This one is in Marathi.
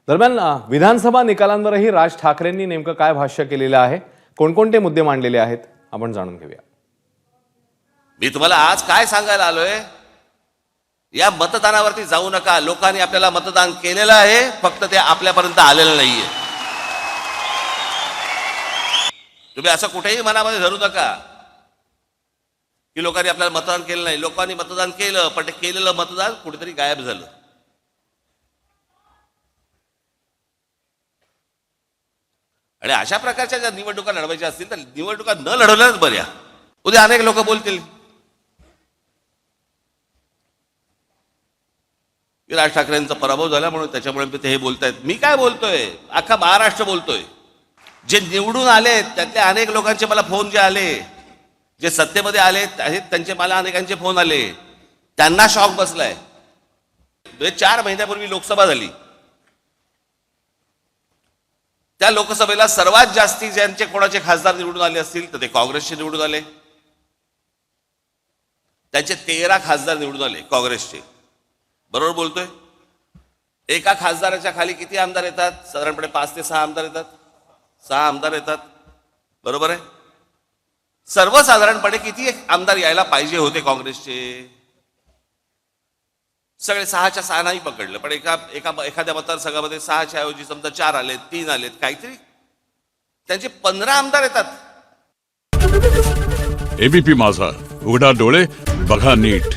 दरम्यान विधानसभा निकालांवरही राज ठाकरेंनी नेमकं काय भाष्य केलेलं आहे, कोणकोणते मुद्दे मांडलेले आहेत आपण जाणून घेऊया। मी तुम्हाला आज काय सांगायला आलोय, या मतदानावरती जाऊ नका। लोकांनी आपल्याला मतदान केलेलं आहे, फक्त ते आपल्यापर्यंत आलेलं नाहीये। तुम्ही असं कुठेही मनामध्ये धरू नका की लोकांनी आपल्याला मतदान केलं नाही। लोकांनी मतदान केलं, पण ते केलेलं मतदान कुठेतरी गायब झालं। आणि अशा प्रकारच्या ज्या निवडणुका लढवायच्या असतील तर निवडणुका न लढवल्याच बऱ्या। उद्या अनेक लोक बोलतील की राज ठाकरेंचा पराभव झाला म्हणून त्याच्यामुळे ते हे बोलतायत। मी काय बोलतोय, अख्खा महाराष्ट्र बोलतोय। जे निवडून आले त्यातले अनेक लोकांचे मला फोन जे आले, जे सत्तेमध्ये आले त्यांचे मला अनेकांचे फोन आले, त्यांना शॉक बसलाय। 4 महिन्यापूर्वी लोकसभा झाली, त्या लोकसभेला सर्वात जास्ती ज्यांचे कोणाचे खासदार निवडून आले असतील तर ते काँग्रेसचे निवडून आले। त्यांचे 13 खासदार निवडून आले काँग्रेसचे। बरोबर बोलतोय? एका खासदाराच्या खाली किती आमदार येतात? साधारणपणे 5 ते 6 आमदार येतात। 6 आमदार येतात, बरोबर आहे? सर्वसाधारणपणे किती आमदार यायला पाहिजे होते काँग्रेसचे? सगळे 6च्या 6 नाही पकडलं, पण एखाद्या मतदारसंघामध्ये 6च्या ऐवजी समजा 4 आलेत, 3 आलेत, काहीतरी त्यांचे 15 आमदार येतात। एबीपी माझा, उघडा डोळे बघा नीट।